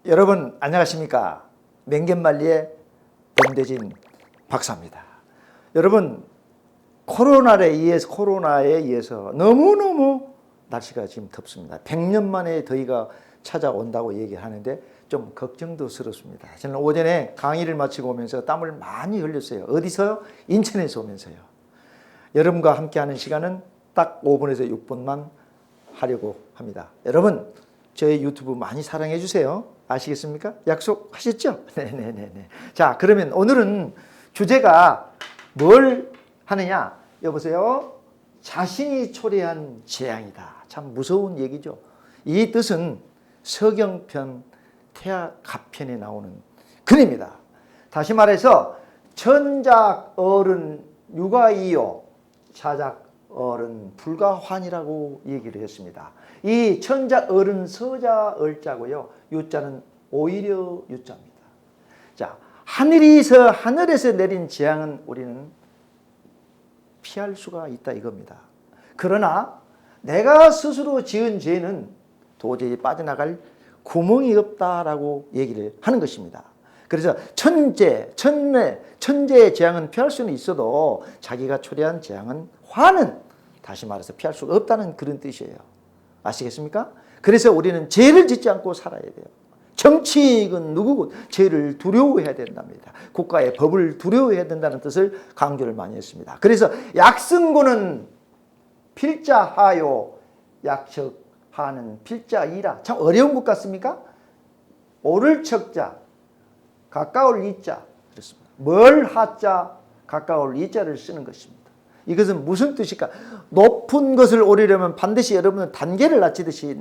여러분 안녕하십니까? 맹견만리의 변대진 박사입니다. 여러분 코로나에 의해서 너무너무 날씨가 지금 덥습니다. 100년 만에 더위가 찾아온다고 얘기를 하는데 좀 걱정도 스럽습니다. 저는 오전에 강의를 마치고 오면서 땀을 많이 흘렸어요. 어디서요? 인천에서 오면서요. 여러분과 함께하는 시간은 딱 5분에서 6분만 하려고 합니다. 여러분 저희 유튜브 많이 사랑해 주세요. 아시겠습니까? 약속하셨죠? 네네네네. 자, 그러면 오늘은 주제가 뭘 하느냐? 여보세요? 자신이 초래한 재앙이다. 참 무서운 얘기죠. 이 뜻은 서경편 태아갑편에 나오는 글입니다. 다시 말해서 천작어른 유가이요 자작어른 불가환이라고 얘기를 했습니다. 이 천작어른 서자얼자고요. 유자는 오히려 유자입니다. 자, 하늘에서 내린 재앙은 우리는 피할 수가 있다 이겁니다. 그러나 내가 스스로 지은 죄는 도저히 빠져나갈 구멍이 없다라고 얘기를 하는 것입니다. 그래서 천재의 재앙은 피할 수는 있어도 자기가 초래한 재앙은 화는 다시 말해서 피할 수가 없다는 그런 뜻이에요. 아시겠습니까? 그래서 우리는 죄를 짓지 않고 살아야 돼요. 정치인은 누구고 죄를 두려워해야 된답니다. 국가의 법을 두려워해야 된다는 뜻을 강조를 많이 했습니다. 그래서 약승고는 필자하요 약척하는 필자이라. 참 어려운 것 같습니까? 오를 척자 가까울 이자 그렇습니다. 멀 하자 가까울 이자를 쓰는 것입니다. 이것은 무슨 뜻일까? 높은 것을 오르려면 반드시 여러분은 단계를 낮추듯이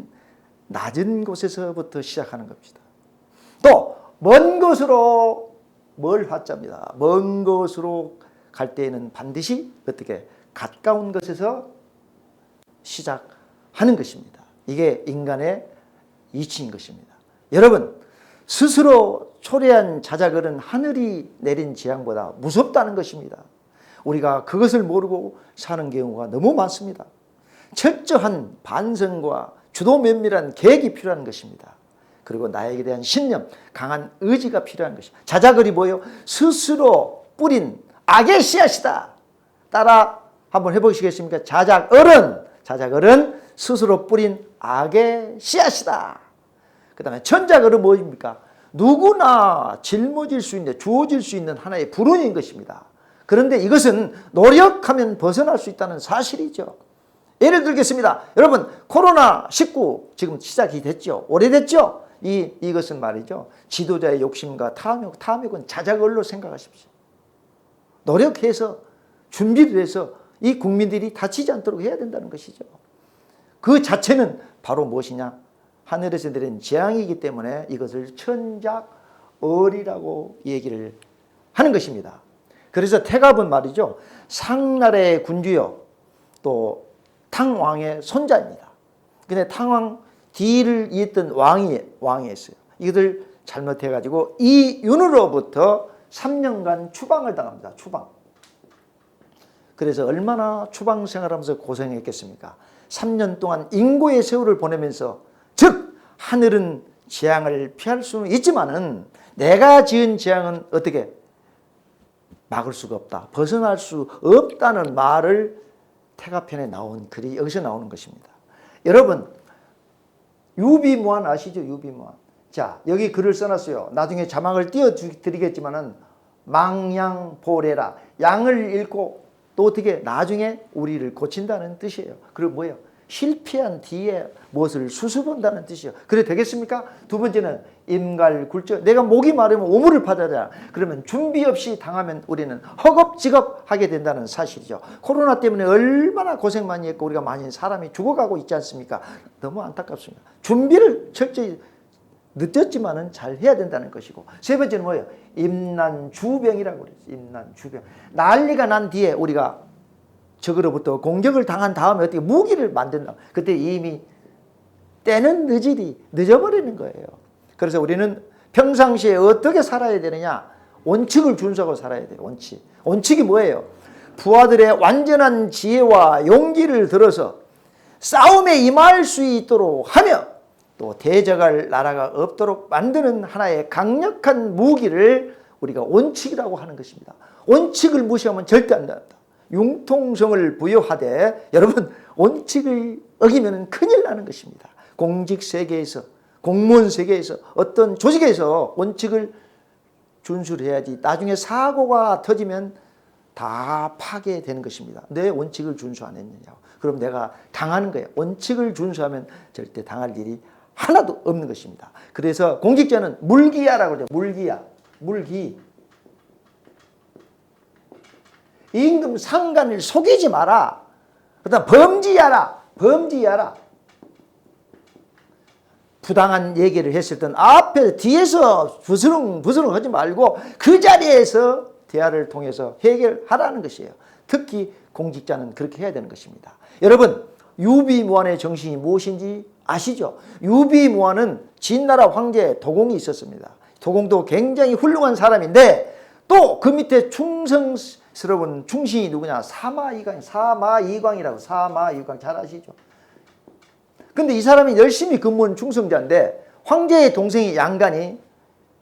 낮은 곳에서부터 시작하는 겁니다. 또 먼 것으로 멀 하자입니다. 먼 것으로 갈 때에는 반드시 어떻게 가까운 것에서 시작하는 것입니다. 이게 인간의 이치인 것입니다. 여러분 스스로 초래한 자작어른 하늘이 내린 재앙보다 무섭다는 것입니다. 우리가 그것을 모르고 사는 경우가 너무 많습니다. 철저한 반성과 주도 면밀한 계획이 필요한 것입니다. 그리고 나에게 대한 신념, 강한 의지가 필요한 것입니다. 자작어리 뭐예요? 스스로 뿌린 악의 씨앗이다. 따라 한번 해보시겠습니까? 자작어른 스스로 뿌린 악의 씨앗이다. 그 다음에 천작어른 뭐입니까? 누구나 짊어질 수 있는, 주어질 수 있는 하나의 불운인 것입니다. 그런데 이것은 노력하면 벗어날 수 있다는 사실이죠. 예를 들겠습니다. 여러분 코로나19 지금 시작이 됐죠. 오래됐죠. 이것은 말이죠. 지도자의 욕심과 탐욕은 자작어리로 생각하십시오. 노력해서 준비를 해서 이 국민들이 다치지 않도록 해야 된다는 것이죠. 그 자체는 바로 무엇이냐? 하늘에서 내린 재앙이기 때문에 이것을 천작어리라고 얘기를 하는 것입니다. 그래서 태갑은 말이죠. 상나라의 군주요 또 탕왕의 손자입니다. 근데 탕왕 뒤를 이었던 왕이었어요. 이것을 잘못해가지고 이윤으로부터 3년간 추방을 당합니다. 추방. 그래서 얼마나 추방 생활하면서 고생했겠습니까? 3년 동안 인고의 세월을 보내면서 즉 하늘은 재앙을 피할 수는 있지만은 내가 지은 재앙은 어떻게 막을 수가 없다. 벗어날 수 없다는 말을 태가편에 나온 글이 여기서 나오는 것입니다. 여러분 유비무환 아시죠? 유비무환. 자, 여기 글을 써놨어요. 나중에 자막을 띄워드리겠지만은 망양보래라. 양을 잃고 또 어떻게 나중에 우리를 고친다는 뜻이에요. 그리고 뭐예요? 실패한 뒤에 무엇을 수습한다는 뜻이에요. 그래 되겠습니까? 두 번째는 임갈굴절. 내가 목이 마르면 오물을 받아라. 그러면 준비 없이 당하면 우리는 허겁지겁하게 된다는 사실이죠. 코로나 때문에 얼마나 고생 많이 했고 우리가 많이 사람이 죽어가고 있지 않습니까? 너무 안타깝습니다. 준비를 철저히 늦었지만은 잘 해야 된다는 것이고 세 번째는 뭐예요? 임난주병이라고 그랬어요. 임난주병. 난리가 난 뒤에 우리가 적으로부터 공격을 당한 다음에 어떻게 무기를 만든다. 그때 이미 때는 늦어버리는 거예요. 그래서 우리는 평상시에 어떻게 살아야 되느냐? 원칙을 준수하고 살아야 돼요. 원칙. 원칙이 뭐예요? 부하들의 완전한 지혜와 용기를 들어서 싸움에 임할 수 있도록 하며 또 대적할 나라가 없도록 만드는 하나의 강력한 무기를 우리가 원칙이라고 하는 것입니다. 원칙을 무시하면 절대 안 된다. 융통성을 부여하되 여러분 원칙을 어기면 큰일 나는 것입니다. 공직 세계에서 공무원 세계에서 어떤 조직에서 원칙을 준수를 해야지 나중에 사고가 터지면 다 파괴되는 것입니다. 내 원칙을 준수 안 했느냐고. 그럼 내가 당하는 거예요. 원칙을 준수하면 절대 당할 일이 하나도 없는 것입니다. 그래서 공직자는 물기야라고 그러죠. 물기야. 물기. 임금 상관을 속이지 마라. 그다음 범지야라. 범지야라. 부당한 얘기를 했을 땐 앞에서 뒤에서 부스렁부스렁 하지 말고 그 자리에서 대화를 통해서 해결하라는 것이에요. 특히 공직자는 그렇게 해야 되는 것입니다. 여러분 유비무환의 정신이 무엇인지 아시죠? 유비무환은 진나라 황제 도공이 있었습니다. 도공도 굉장히 훌륭한 사람인데 또 그 밑에 충성스러운 충신이 누구냐? 사마이광이라고. 사마이광 잘 아시죠? 근데 이 사람이 열심히 근무한 충성자인데 황제의 동생이 양간이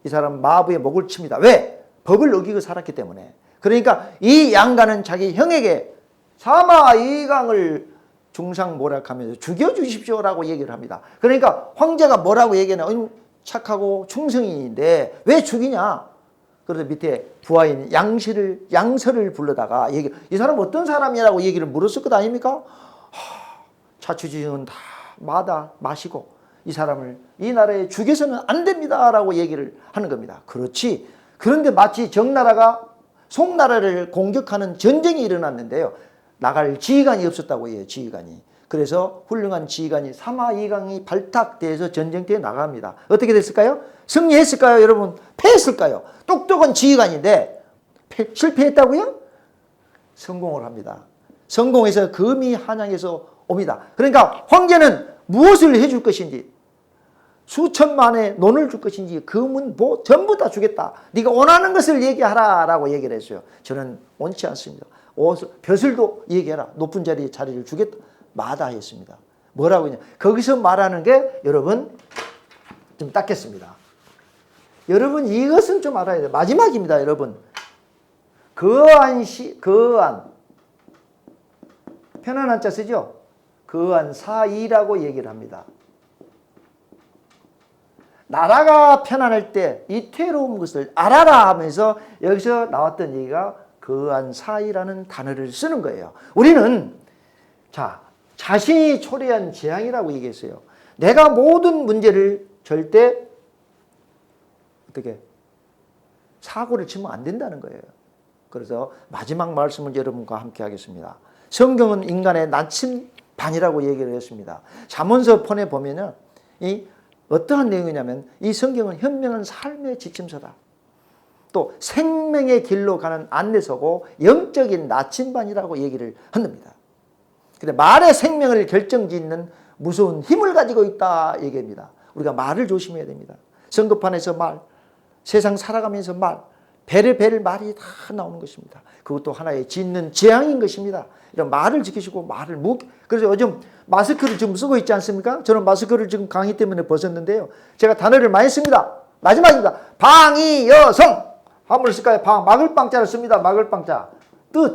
이 사람 마부의 목을 칩니다. 왜? 법을 어기고 살았기 때문에. 그러니까 이 양간은 자기 형에게 사마이광을 중상모략하면서 죽여주십시오라고 얘기를 합니다. 그러니까 황제가 뭐라고 얘기하냐? 착하고 충성인인데 왜 죽이냐? 그래서 밑에 부하인 양서를 불러다가 이 사람 어떤 사람이라고 얘기를 물었을 것 아닙니까? 자초지종은 다 마시고 이 사람을 이 나라에 죽여서는 안 됩니다라고 얘기를 하는 겁니다. 그렇지. 그런데 마치 정나라가 송나라를 공격하는 전쟁이 일어났는데요. 나갈 지휘관이 없었다고 해요. 지휘관이. 그래서 훌륭한 지휘관이 사마이강이 발탁돼서 전쟁터에 나갑니다. 어떻게 됐을까요? 승리했을까요? 여러분 패했을까요? 똑똑한 지휘관인데 실패했다고요? 성공을 합니다. 성공해서 금이 한양에서 옵니다. 그러니까 황제는 무엇을 해줄 것인지 수천만의 논을 줄 것인지 금은 뭐 전부 다 주겠다. 네가 원하는 것을 얘기하라라고 얘기를 했어요. 저는 원치 않습니다. 벼슬도 얘기해라. 높은 자리를 주겠다. 마다했습니다. 뭐라고 했냐? 거기서 말하는 게 여러분 좀 닦겠습니다. 여러분 이것은 좀 알아야 돼요. 마지막입니다. 여러분 거안 편안한 자 쓰죠? 거안 사이라고 얘기를 합니다. 나라가 편안할 때 이태로운 것을 알아라 하면서 여기서 나왔던 얘기가 거안 사이라는 단어를 쓰는 거예요. 우리는 자신이 초래한 재앙이라고 얘기했어요. 내가 모든 문제를 절대 어떻게 사고를 치면 안 된다는 거예요. 그래서 마지막 말씀을 여러분과 함께 하겠습니다. 성경은 인간의 나침반이라고 얘기를 했습니다. 잠언서 편에 보면은 이 어떠한 내용이냐면 이 성경은 현명한 삶의 지침서다. 또 생명의 길로 가는 안내서고 영적인 나침반이라고 얘기를 합니다. 근데 말의 생명을 결정짓는 무서운 힘을 가지고 있다 얘기합니다. 우리가 말을 조심해야 됩니다. 선거판에서 말, 세상 살아가면서 말, 베를 말이 다 나오는 것입니다. 그것도 하나의 짓는 재앙인 것입니다. 이런 말을 지키시고 그래서 요즘 마스크를 지금 쓰고 있지 않습니까? 저는 마스크를 지금 강의 때문에 벗었는데요. 제가 단어를 많이 씁니다. 마지막입니다. 방이여성. 한번 쓸까요? 막을 빵자를 씁니다. 막을 빵자.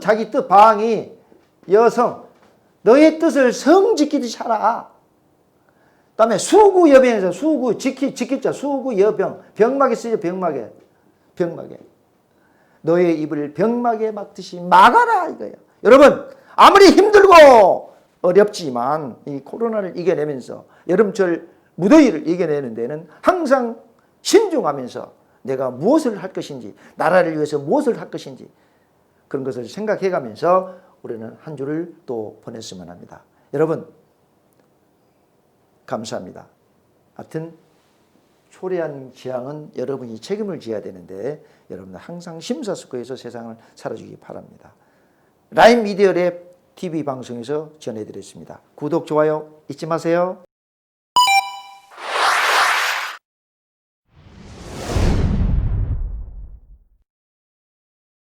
자기 뜻 방이 여성. 너의 뜻을 성 지키듯이 하라. 그 다음에 수구여병에서 지키자. 수구여병. 병막에 쓰죠. 병막에. 너의 입을 병막에 막듯이 막아라 이거예요. 여러분 아무리 힘들고 어렵지만 이 코로나를 이겨내면서 여름철 무더위를 이겨내는 데는 항상 신중하면서 내가 무엇을 할 것인지 나라를 위해서 무엇을 할 것인지 그런 것을 생각해가면서 우리는 한 주를 또 보냈으면 합니다. 여러분 감사합니다. 하여튼 초래한 재앙은 여러분이 책임을 져야 되는데 여러분은 항상 심사숙고해서 세상을 살아주기 바랍니다. 라임 미디어랩 TV 방송에서 전해드렸습니다. 구독, 좋아요 잊지 마세요.